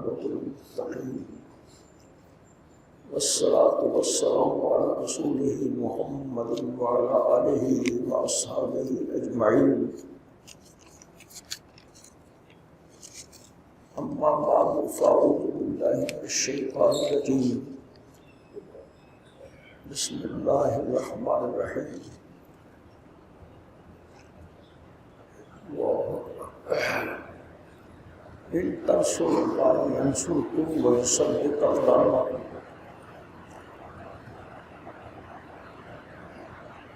والعاقبة للمتقين والصلاة والسلام على رسوله محمد وعلى آله وأصحابه أجمعين. أما بعد فأعوذ بالله من الشيطان الرجيم. بسم الله الرحمن الرحيم. إن تنصروا الله ينصركم ويثبت أقدامكم.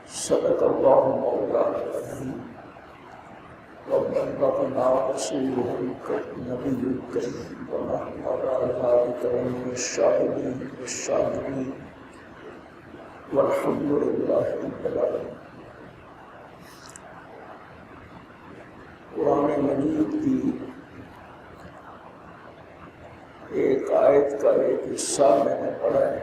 صدق الله مولانا العظيم وبلغنا رسوله النبي الكريم ونحن على ذلك من الشاهدين والشاكرين والحمد لله رب العالمين. قرآن مجید کی ایک آیت کا ایک حصہ میں نے پڑھا ہے.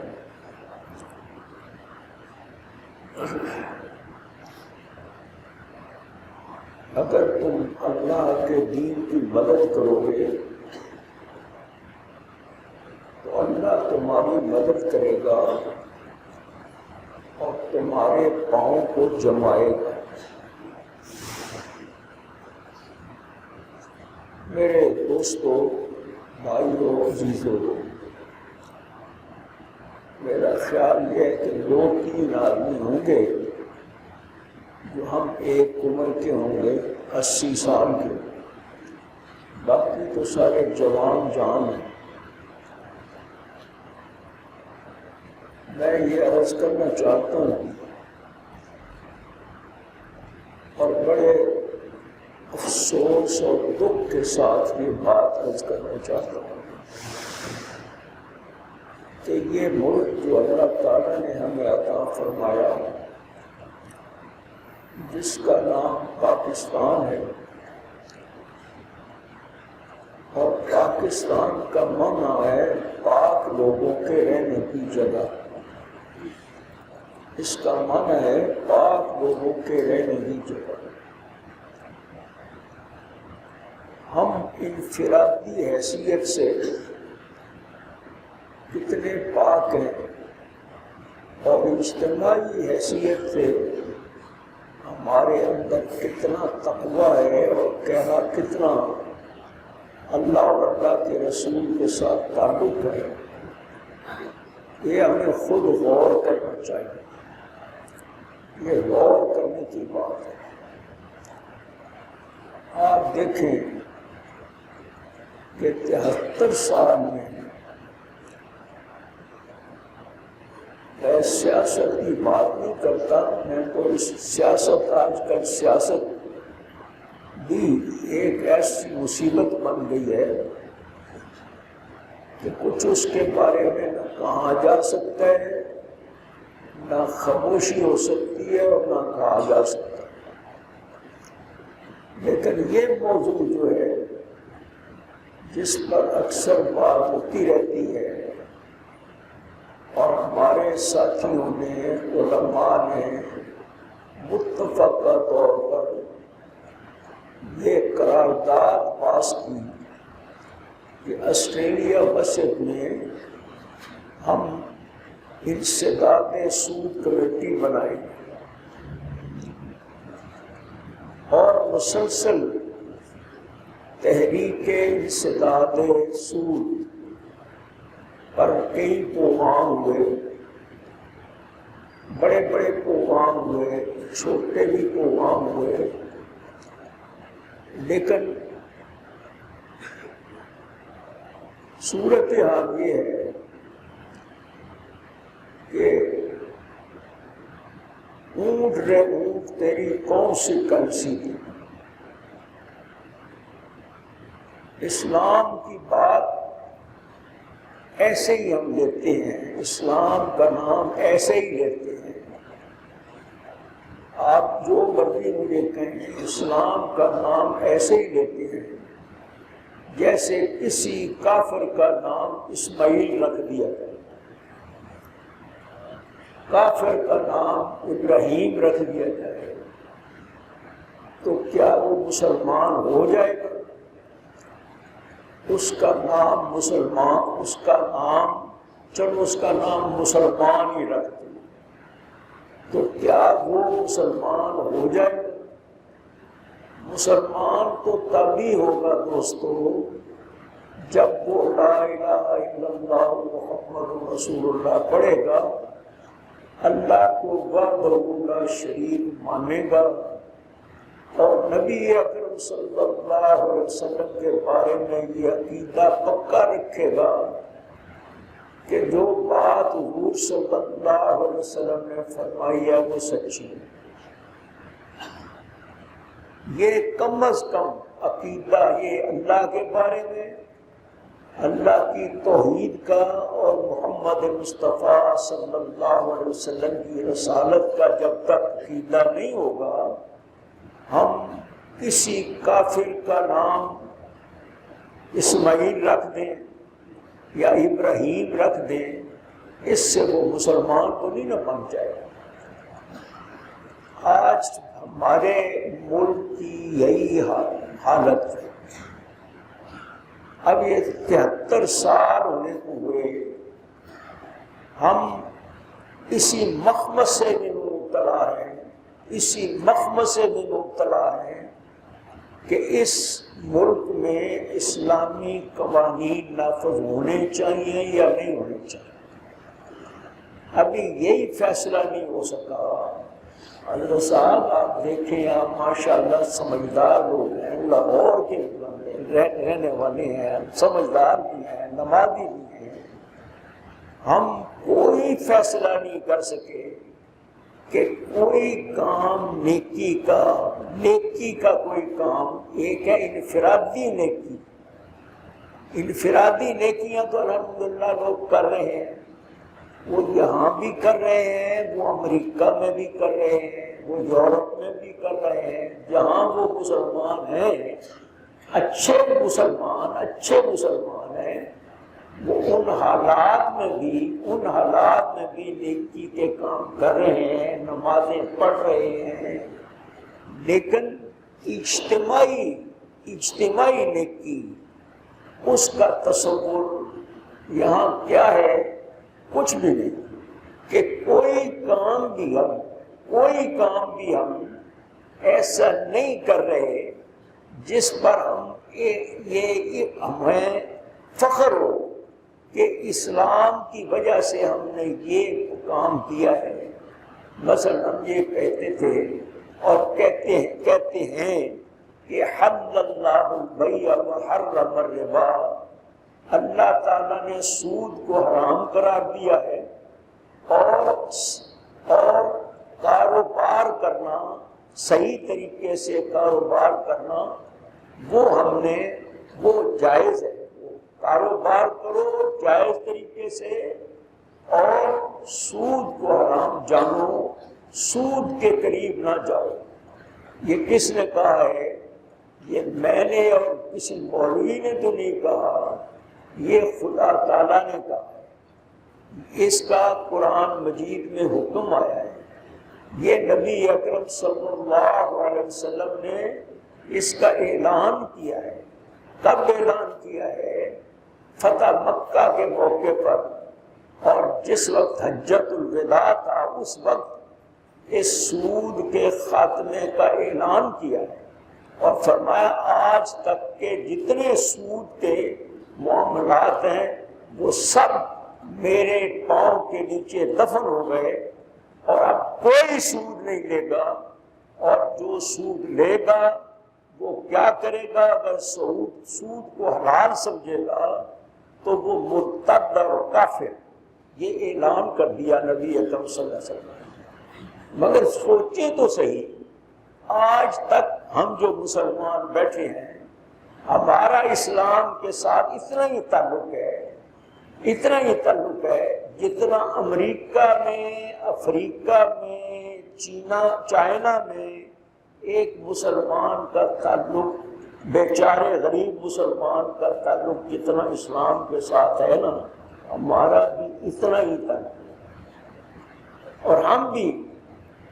اگر تم اللہ کے دین کی مدد کرو گے تو اللہ تمہاری مدد کرے گا اور تمہارے پاؤں کو جمائے گا. میرے دوستو، بھائیو، عزیزو، میرا خیال یہ ہے کہ 2-3 آدمی ہوں گے جو ہم ایک عمر کے ہوں گے، 80 سال کے، باقی تو سارے جوان جان ہیں. میں یہ عرض کرنا چاہتا ہوں اور بڑے افسوس اور دکھ کے ساتھ یہ بات عرض کرنا چاہتا ہوں کہ یہ ملک جو اللہ تعالیٰ نے ہمیں عطا فرمایا، جس کا نام پاکستان ہے، اور پاکستان کا معنی ہے پاک لوگوں کے رہنے کی جگہ. اس کا معنی ہے پاک لوگوں کے رہنے کی جگہ. ہم انفرادی حیثیت سے کتنے پاک ہیں اور اجتماعی حیثیت سے ہمارے اندر کتنا تقویٰ ہے اور کہنا کتنا اللہ اور اللہ کے رسول کے ساتھ تعلق ہے، یہ ہمیں خود غور کرنا چاہیے. یہ غور کرنے کی بات ہے. آپ دیکھیں کہ 73 سال میں میں سیاست کی بات نہیں کرتا. میں تو سیاست، آج کل سیاست بھی ایک ایسی مصیبت بن گئی ہے کہ کچھ اس کے بارے میں نہ کہا جا سکتا ہے، نہ خاموشی ہو سکتی ہے اور نہ کہا جا سکتا ہے. لیکن یہ موضوع جو ہے جس پر اکثر بات ہوتی رہتی ہے اور ہمارے ساتھیوں نے، علماء نے متفقہ طور پر یہ قرارداد پاس کی کہ آسٹریلیا بشر میں ہم انسداد سود کمیٹی بنائیں اور مسلسل تحریک انسداد سود پر کئی پروگرام ہوئے، بڑے بڑے پروگرام ہوئے، چھوٹے بھی پروگرام ہوئے. لیکن صورتحال یہ ہے کہ اونٹ رے اونٹ تیری کون سی کرنسی تھی. اسلام کی بات ایسے ہی ہم لیتے ہیں، اسلام کا نام ایسے ہی لیتے ہیں. آپ جو مرضی مجھے کہیں، اسلام کا نام ایسے ہی لیتے ہیں جیسے کسی کافر کا نام اسماعیل رکھ دیا جائے، کافر کا نام ابراہیم رکھ دیا جائے تو کیا وہ مسلمان ہو جائے گا؟ اس کا نام مسلمان، اس کا نام چلو اس کا نام مسلمان ہی رکھ دیں، تو کیا وہ مسلمان ہو جائے گا؟ مسلمان تو تبھی ہوگا دوستو جب وہ لا الہ الا اللہ محمد رسول اللہ پڑھے گا، اللہ کو وحدہ لا شریک مانے گا، اور نبی اکرم صلی اللہ علیہ وسلم کے بارے میں یہ عقیدہ پکا رکھے گا کہ جو بات حضور صلی اللہ علیہ وسلم نے فرمائی ہے وہ سچی ہے۔ یہ کم از کم عقیدہ یہ اللہ کے بارے میں، اللہ کی توحید کا اور محمد مصطفیٰ صلی اللہ علیہ وسلم کی رسالت کا جب تک عقیدہ نہیں ہوگا، ہم کسی کافر کا نام اسماعیل رکھ دیں یا ابراہیم رکھ دیں، اس سے وہ مسلمان کو نہیں نہ بن جائے گا۔ آج ہمارے ملک کی یہی حالت ہے۔ اب یہ 73 سال ہونے کو ہوئے، ہم اسی مخمصے میں مبتلا ہیں، اسی مخمصے میں مبتلا ہیں کہ اس ملک میں اسلامی قوانین نافذ ہونے چاہیے یا نہیں ہونے چاہیے۔ ابھی یہی فیصلہ نہیں ہو سکا۔ حضرت صاحب آپ دیکھیں، آپ ماشاءاللہ سمجھدار لوگ ہیں، لاہور کے رہنے والے ہیں، سمجھدار بھی ہیں، نمازی بھی ہیں، ہم کوئی فیصلہ نہیں کر سکے کہ کوئی کام نیکی کا کوئی کام، ایک ہے انفرادی نیکی، انفرادی نیکیاں تو الحمدللہ لوگ کر رہے ہیں، وہ یہاں بھی کر رہے ہیں، وہ امریکہ میں بھی کر رہے ہیں، وہ یورپ میں بھی کر رہے ہیں، جہاں وہ مسلمان ہیں، اچھے مسلمان ہیں، وہ ان حالات میں بھی نیکی کے کام کر رہے ہیں، نمازیں پڑھ رہے ہیں، لیکن اجتماعی نیکی اس کا تصور یہاں کیا ہے؟ کچھ بھی نہیں، کہ کوئی کام بھی ہم ایسا نہیں کر رہے جس پر ہمیں فخر ہو کہ اسلام کی وجہ سے ہم نے یہ کام کیا ہے۔ مثلا ہم یہ کہتے تھے اور کہتے ہیں کہ حل اللہ البیع وحرم الربا، اللہ تعالیٰ نے سود کو حرام قرار دیا ہے، اور کاروبار کرنا، صحیح طریقے سے کاروبار کرنا، وہ جائز ہے۔ کاروبار کرو جائز طریقے سے، اور سود کو حرام جانو، سود کے قریب نہ جاؤ۔ یہ کس نے کہا ہے؟ یہ میں نے اور کسی مولوی نے تو نہیں کہا، یہ خدا تعالیٰ نے کہا ہے۔ اس کا قرآن مجید میں حکم آیا ہے، یہ نبی اکرم صلی اللہ علیہ وسلم نے اس کا اعلان کیا ہے۔ کب اعلان کیا ہے؟ فتح مکہ کے موقع پر، اور جس وقت حجۃ الوداع تھا اس وقت اس سود کے خاتمے کا اعلان کیا ہے، اور فرمایا آج تک کے جتنے سود کے معاملات ہیں وہ سب میرے پاؤں کے نیچے دفن ہو گئے، اور اب کوئی سود نہیں لے گا، اور جو سود لے گا وہ کیا کرے گا؟ اگر سود کو حلال سمجھے گا تو وہ مرتد اور کافر۔ یہ اعلان کر دیا نبی اکرم صلی اللہ علیہ وسلم۔ مگر سوچیں تو صحیح، آج تک ہم جو مسلمان بیٹھے ہیں، ہمارا اسلام کے ساتھ اتنا ہی تعلق ہے جتنا امریکہ میں، افریقہ میں، چائنا میں ایک مسلمان کا تعلق، بیچارے غریب مسلمان کا تعلق جتنا اسلام کے ساتھ ہے نا، ہمارا بھی اتنا ہی تعلق ہے۔ اور ہم بھی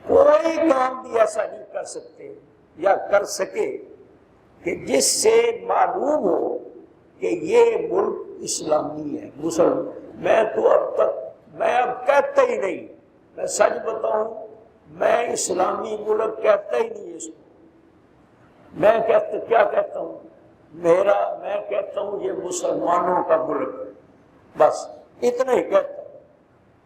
کوئی کام بھی ایسا نہیں کر سکتے یا کر سکے کہ جس سے معلوم ہو کہ یہ ملک اسلامی ہے، مسلم۔ میں تو اب کہتا ہی نہیں، میں سچ بتاؤں، میں اسلامی ملک کہتا ہی نہیں اس کو۔ میں کیا کہتا ہوں؟ میں کہتا ہوں یہ مسلمانوں کا ملک ہے، بس اتنا ہی کہتا ہوں۔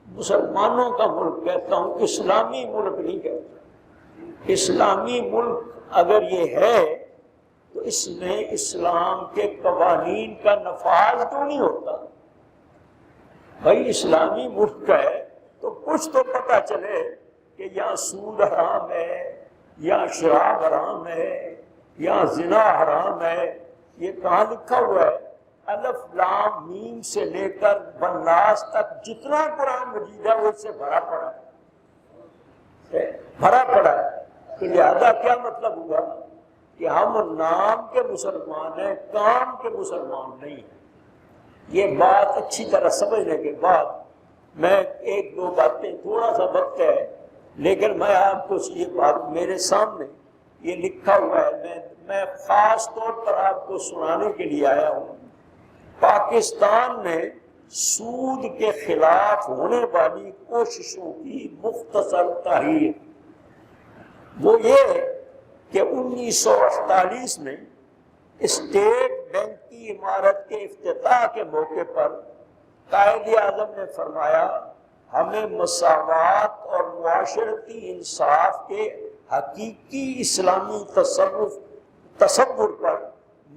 مسلمانوں کا ملک کہتا ہوں، اسلامی ملک نہیں کہتا۔ اسلامی ملک اگر یہ ہے تو اس میں اسلام کے قوانین کا نفاذ کیوں نہیں ہوتا؟ بھائی اسلامی ملک ہے تو کچھ تو پتہ چلے کہ یہاں سود حرام ہے، یہاں شراب حرام ہے، یہاں زنا حرام ہے۔ یہ کہاں لکھا ہوا ہے؟ الف لام میم سے لے کر والناس تک جتنا قرآن مجید ہے وہ اس سے بھرا پڑا ہے۔ تو لہذا کیا مطلب ہوا کہ ہم نام کے مسلمان ہیں، کام کے مسلمان نہیں ہیں۔ یہ بات اچھی طرح سمجھنے کے بعد میں ایک دو باتیں، تھوڑا سا وقت ہے لیکن میں آپ کو یہ بات میرے سامنے یہ لکھا ہوا ہے، میں خاص طور پر آپ کو سنانے کے لیے آیا ہوں۔ پاکستان میں سود کے خلاف ہونے والی کوششوں کی مختصر تحریر وہ یہ کہ 1948 میں اسٹیٹ بینک کی عمارت کے افتتاح کے موقع پر قائد اعظم نے فرمایا ہمیں مساوات اور معاشرتی انصاف کے حقیقی اسلامی تصور پر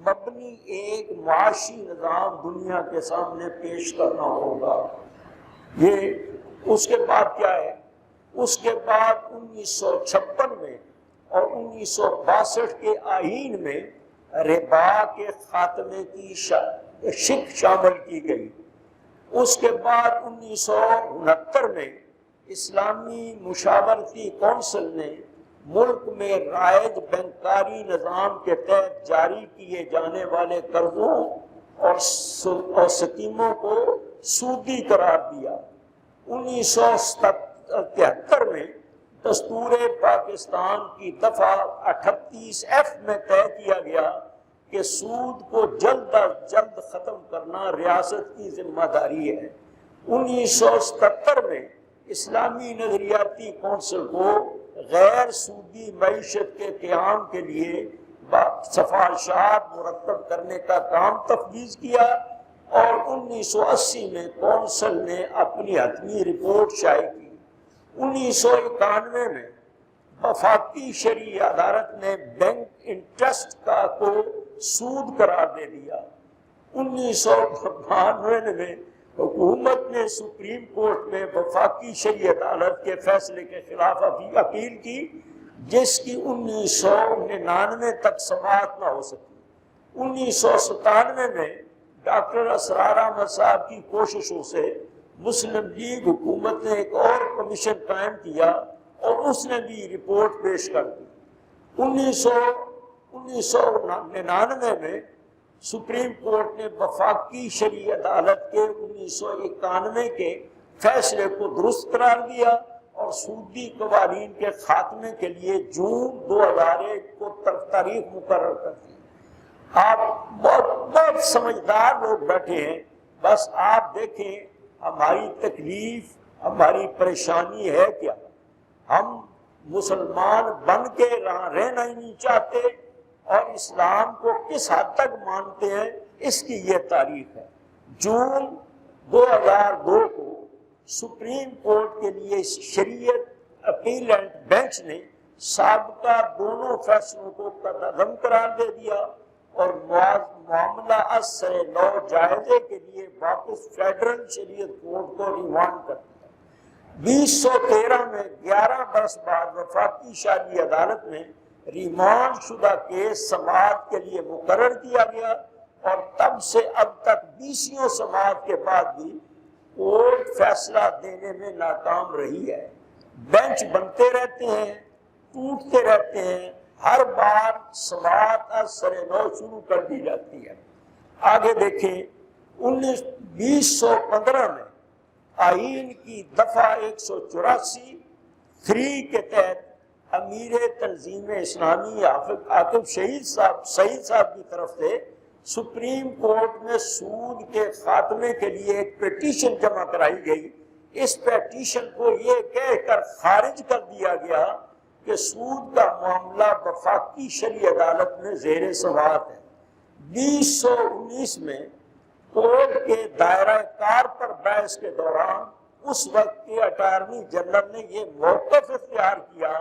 مبنی ایک معاشی نظام دنیا کے سامنے پیش کرنا ہوگا۔ یہ اس کے بعد کیا ہے؟ اس کے بعد 1956 میں اور 1962 کے آئین میں ربا کے خاتمے کی شق شامل کی گئی۔ اس کے بعد 1969 میں اسلامی مشاورتی کونسل نے ملک میں رائج بینکاری نظام کے تحت جاری کیے جانے والے قرضوں اور سکیموں کو سودی قرار دیا۔ 1973 میں دستور پاکستان کی دفعہ 38F میں طے کیا گیا کہ سود کو جلد از جلد ختم کرنا ریاست کی ذمہ داری ہے۔ 1977 میں اسلامی نظریاتی کونسل کو غیر سودی معیشت کے قیام کے لیے سفارشات مرتب کرنے کا کام تفویض کیا اور 1980 میں کونسل نے اپنی حتمی رپورٹ شائع کی۔ 1991 میں وفاقی شرعی عدالت نے بینک انٹرسٹ کو سود قرار دے دیا۔ 1992 میں حکومت نے سپریم کورٹ میں وفاقی شرعی عدالت کے فیصلے کے خلاف اپیل کی جس کی 1999 تک سماعت نہ ہو سکی۔ 1997 میں ڈاکٹر اسرار احمد صاحب کی کوششوں سے مسلم لیگ حکومت نے ایک اور کمیشن قائم کیا اور اس نے بھی رپورٹ پیش کر دی۔ 1999 میں سپریم کورٹ نے وفاقی شرعی عدالت کے 1991 کے فیصلے کو درست قرار دیا اور سودی قوانین کے خاتمے کے لیے جون 2001 کو تاریخ مقرر کر دی۔ آپ بہت سمجھدار لوگ بیٹھے ہیں، بس آپ دیکھیں ہماری تکلیف، ہماری پریشانی ہے کیا؟ ہم مسلمان بن کے رہنا ہی نہیں چاہتے اور اسلام کو کس حد تک مانتے ہیں اس کی یہ تاریخ ہے۔ جون 2002 کو سپریم کورٹ کے لیے شریعت اپیلنٹ بینچ نے سابقہ دونوں فیصلوں کو قدم قرار دے دیا اور معاملہ از سر نو جائزے کے لیے واپس فیڈرل شریعت کورٹ کو ریمانڈ کر دیا۔ 2013 میں 11 برس بعد وفاقی شرعی عدالت میں ریمانڈ شدہ کیس سماعت کے لیے مقرر کیا گیا اور تب سے اب تک 20 سماعت کے بعد بھی کورٹ فیصلہ دینے میں ناکام رہی ہے۔ بینچ بنتے رہتے ہیں، ٹوٹتے رہتے ہیں، ہر بار سماعت از سر نو شروع کر دی جاتی ہے۔ آگے دیکھیں 2015 میں آئین کی دفعہ 184 کے تحت امیر تنظیم اسلامی عاقب سعید صاحب کی طرف سے سپریم کورٹ میں سود کے خاتمے کے لیے ایک پیٹیشن جمع کرائی گئی. اس پیٹیشن کو یہ کہہ کر خارج کر دیا گیا کہ سود کا معاملہ وفاقی شرعی عدالت میں زیر سماعت ہے. 2019 میں کورٹ کے دائرہ کار پر بحث کے دوران اس وقت کے اٹارنی جنرل نے یہ موقف اختیار کیا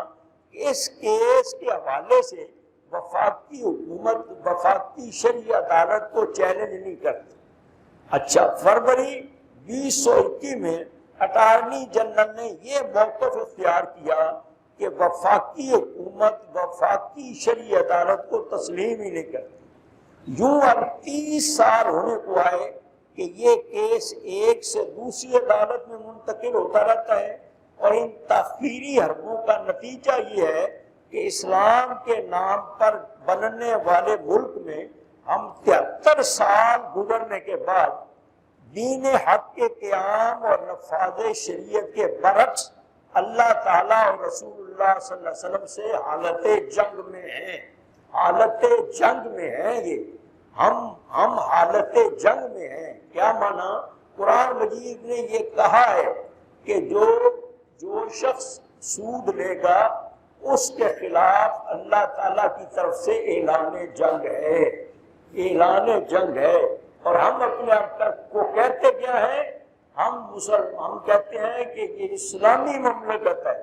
کہ اس کیس کے حوالے سے وفاقی حکومت وفاقی شرعی عدالت کو چیلنج نہیں کرتی. اچھا، فروری 2021 میں اٹارنی جنرل نے یہ موقف اختیار کیا کہ وفاقی حکومت وفاقی شرعی عدالت کو تسلیم ہی نہیں کرتی. یوں اب 30 سال ہونے کو آئے کہ یہ کیس ایک سے دوسری عدالت میں منتقل ہوتا رہتا ہے، اور ان تاخیری حربوں کا نتیجہ یہ ہے کہ اسلام کے نام پر بننے والے ملک میں ہم 73 سال گزرنے کے بعد دین حق کے قیام اور نفاذ شریعت کے برعکس اللہ تعالیٰ اور رسول اللہ صلی اللہ علیہ وسلم سے حالت جنگ میں ہیں. حالت جنگ میں ہیں. یہ ہم حالت جنگ میں ہیں. کیا مانا؟ قرآن مجید نے یہ کہا ہے کہ جو شخص سود لے گا اس کے خلاف اللہ تعالیٰ کی طرف سے اعلان جنگ ہے. اعلان جنگ ہے. اور ہم اپنے آپ کو کہتے کیا ہے؟ ہم کہتے ہیں کہ یہ اسلامی مملکت ہے.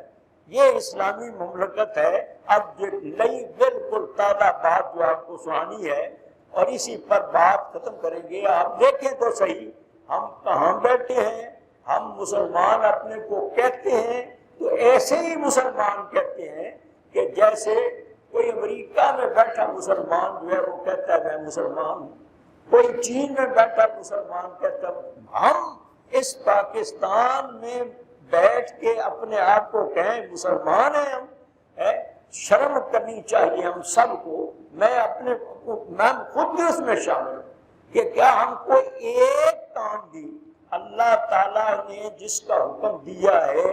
یہ اسلامی مملکت ہے. اب جو نئی بالکل تازہ بات جو آپ کو سنانی ہے اور اسی پر بات ختم کریں گے. آپ دیکھیں تو صحیح ہم کہاں بیٹھے ہیں. ہم مسلمان اپنے کو کہتے ہیں تو ایسے ہی مسلمان کہتے ہیں کہ جیسے کوئی امریکہ میں بیٹھا مسلمان جو ہے وہ کہتا ہے میں مسلمان ہوں. کوئی چین میں بیٹھا مسلمان کہتا ہے. ہم اس پاکستان میں بیٹھ کے اپنے آپ کو کہیں مسلمان ہیں ہم. شرم کرنی چاہیے ہم سب کو. میں خود بھی اس میں شامل ہوں کہ کیا ہم کو ایک کام بھی اللہ تعالیٰ نے جس کا حکم دیا ہے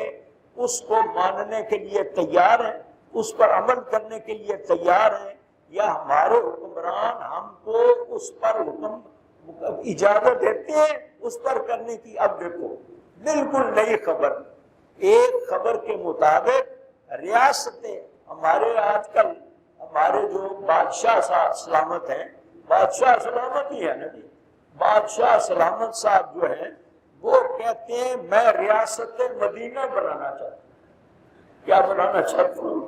اس کو ماننے کے لیے تیار ہیں، اس پر عمل کرنے کے لیے تیار ہیں، یا ہمارے حکمران ہم کو اس پر حکم اجازت دیتے ہیں اس پر کرنے کی؟ اب دیکھو بالکل نئی خبر. ایک خبر کے مطابق ریاستیں ہمارے آج کل ہمارے جو بادشاہ صاحب سلامت ہیں، بادشاہ سلامت ہی ہے نا جی، بادشاہ سلامت صاحب جو ہیں وہ کہتے ہیں میں ریاست مدینہ بنانا چاہتا ہوں. کیا بنانا چاہتا ہوں؟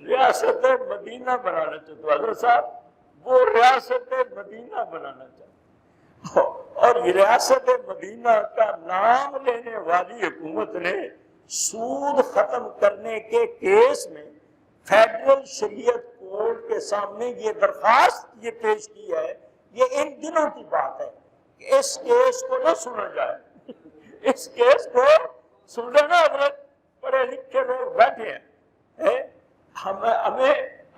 ریاست مدینہ بنانا چاہتا ہوں. حضرت صاحب وہ ریاست مدینہ بنانا چاہتا ہوں. اور ریاست مدینہ کا نام لینے والی حکومت نے سود ختم کرنے کے کیس میں فیڈرل شریعت کورٹ کے سامنے یہ درخواست یہ پیش کی ہے. یہ ان دنوں کی بات ہے کہ اس کیس کو نہ سنا جائے. اس کیس کو سن لینا. حضرت پڑھے لکھے لوگ بیٹھے ہیں. ہمیں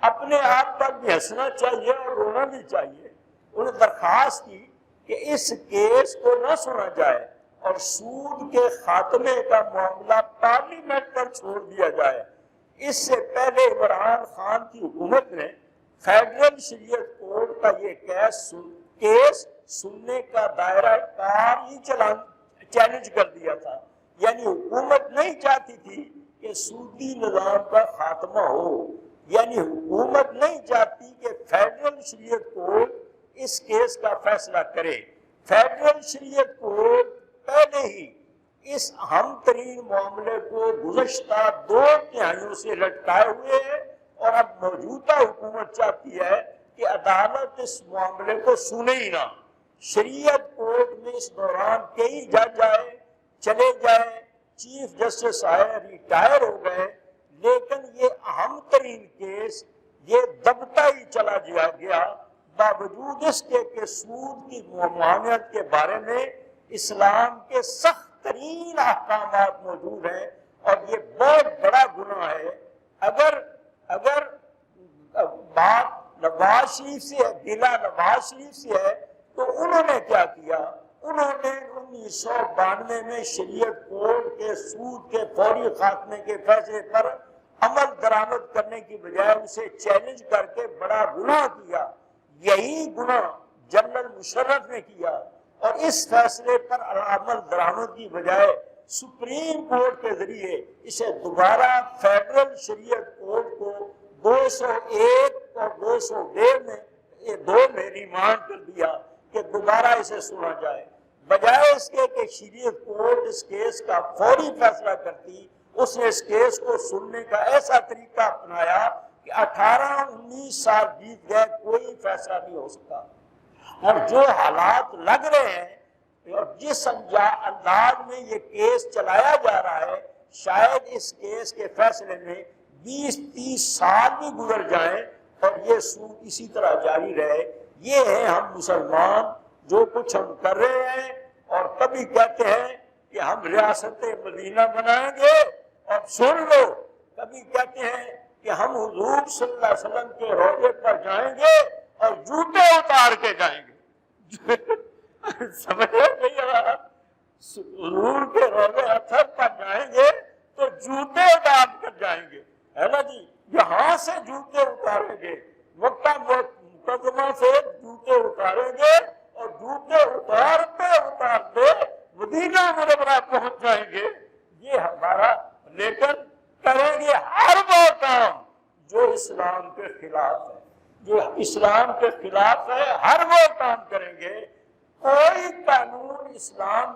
اپنے آپ پر بھی ہنسنا چاہیے اور رونا بھی چاہیے. انہیں درخواست کی کہ اس کیس کو نہ سنا جائے اور سود کے خاتمے کا معاملہ پارلیمنٹ پر چھوڑ دیا جائے. اس سے پہلے عمران خان کی حکومت نے فیڈرل شریعت کورٹ کا یہ کیس سننے کا دائرہ کار ہی چیلنج کر دیا تھا. یعنی حکومت نہیں چاہتی تھی کہ سودی نظام کا خاتمہ ہو. یعنی حکومت نہیں چاہتی کہ فیڈرل شریعت کورٹ اس کیس کا فیصلہ کرے. فیڈرل شریعت کورٹ پہلے ہی اس اہم ترین معاملے کو گزشتہ 2 تہائیوں سے لٹکائے ہوئے ہے، اور اب موجودہ حکومت چاہتی ہے کہ عدالت اس معاملے کو سنے ہی نہ. شریعت کورٹ میں اس دوران کئی جج آئے چلے جائے، چیف جسٹس آئے ریٹائر ہو گئے، لیکن یہ اہم ترین کیس یہ دبتا ہی چلا گیا، باوجود اس کے کہ سود کی ممانعت کے بارے میں اسلام کے سخت ترین احکامات موجود ہیں. اور یہ بہت بڑا گناہ ہے. اگر بات نواز شریف سے ہے، ضلع نواز شریف سے ہے، تو انہوں نے کیا کیا؟ انہوں نے 1992 میں شریعت کورٹ کے سود کے فوری خاتمے کے فیصلے پر عمل درآمد کرنے کی بجائے اسے چیلنج کر کے بڑا گناہ کیا. یہی گناہ جنرل مشرف نے کیا، اور اس فیصلے پر عمل درآمد کی بجائے سپریم کورٹ کے ذریعے اسے دوبارہ فیڈرل شریعت کورٹ کو 201 اور 202 میں ریمانڈ کر دیا کہ دوبارہ اسے سنا جائے۔ بجائے اس کے کہ شریعت کورٹ اس کیس کا فوری فیصلہ کرتی، اس نے اس کیس کو سننے کا ایسا طریقہ اپنایا کہ 18-19 سال بیت گئے، کوئی فیصلہ نہیں ہو سکا۔ اور جو حالات لگ رہے ہیں اور جس انداز میں یہ کیس چلایا جا رہا ہے، شاید اس کیس کے فیصلے میں 20-30 سال بھی گزر جائیں اور یہ سود اسی طرح جاری رہے۔ یہ ہے ہم مسلمان، جو کچھ ہم کر رہے ہیں، اور کبھی کہتے ہیں کہ ہم ریاست مدینہ بنائیں گے، اور سن لو، کبھی کہتے ہیں کہ ہم حضور صلی اللہ علیہ وسلم کے روضے پر جائیں گے اور جوتے اتار کے جائیں گے۔ سمجھ نہیں آ رہا؟ حضور کے روضے اثر پر جائیں گے تو جوتے اتار کر جائیں گے، ہے نا جی؟ یہاں سے جوتے اتاریں گے، مکہ مکرمہ سے جوتے اتاریں گے، اور جوتے اتارتے مدینہ منورہ پہنچ جائیں گے۔ یہ ہمارا، لیکن کریں گے ہر وہ کام جو اسلام کے خلاف ہے، جو اسلام کے خلاف ہے، ہر وہ کام کریں گے۔ کوئی قانون اسلام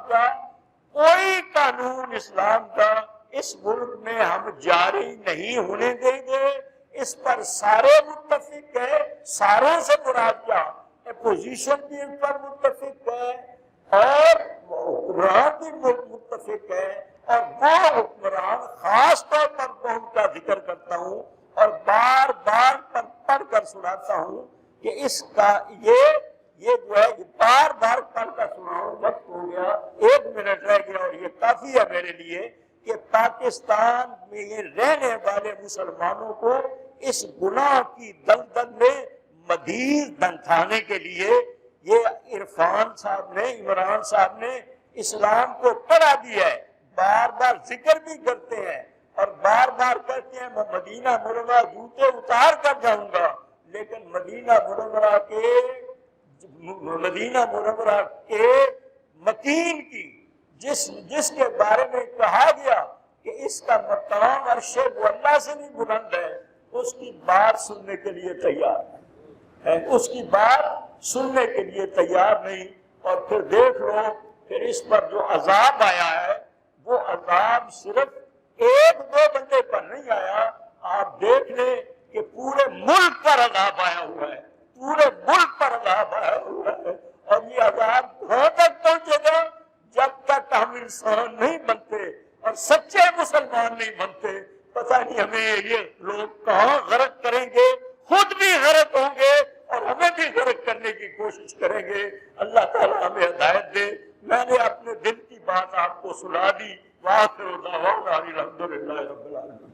کا اس ملک میں ہم جاری نہیں ہونے دیں گے۔ اس پر سارے متفق ہیں، ساروں سے مراد کیا، اپوزیشن بھی ان پر متفق ہے اور حکمران بھی متفق ہے، اور وہ حکمران خاص طور پر میں ان کا ذکر کرتا ہوں اور بار بار پڑھ کر سناتا ہوں کہ اس کا یہ جو ہے بار بار پڑھ کر سناؤں، وقت ہو گیا، 1 منٹ رہ گیا اور یہ کافی ہے میرے لیے، کہ پاکستان میں یہ رہنے والے مسلمانوں کو اس گناہ کی دلدل میں مزید دھنسانے کے لیے یہ عرفان صاحب نے، عمران صاحب نے اسلام کو پڑھا دیا ہے، بار بار ذکر بھی کرتے ہیں اور بار بار کہتے ہیں میں مدینہ منورہ جوتے اتار کر جاؤں گا، لیکن مدینہ منورہ کے مکین کی جس کے بارے میں کہا گیا کہ اس کا مقام عرش اللہ سے بھی بلند ہے، اس کی بات سننے کے لیے تیار ہے، اس کی بات سننے کے لیے تیار نہیں۔ اور پھر دیکھ لو، پھر اس پر جو عذاب آیا ہے، وہ عذاب صرف 1-2 بندے پر نہیں آیا، آپ دیکھ لیں کہ پورے ملک پر عذاب آیا ہوا ہے، پورے ملک پر عذاب آیا ہوا ہے۔ اور یہ عذاب کہاں تک پہنچے گا؟ جب تک ہم انسان نہیں بنتے اور سچے مسلمان نہیں بنتے، پتہ نہیں ہمیں یہ لوگ کہاں غرق کریں گے، خود بھی غرق ہوں گے اور ہمیں بھی غرق کرنے کی کوشش کریں گے۔ اللہ تعالیٰ ہمیں ہدایت دے۔ میں نے اپنے دل کی بات آپ کو سنا دی۔ وآخر دعوانا الحمدللہ رب العالمین۔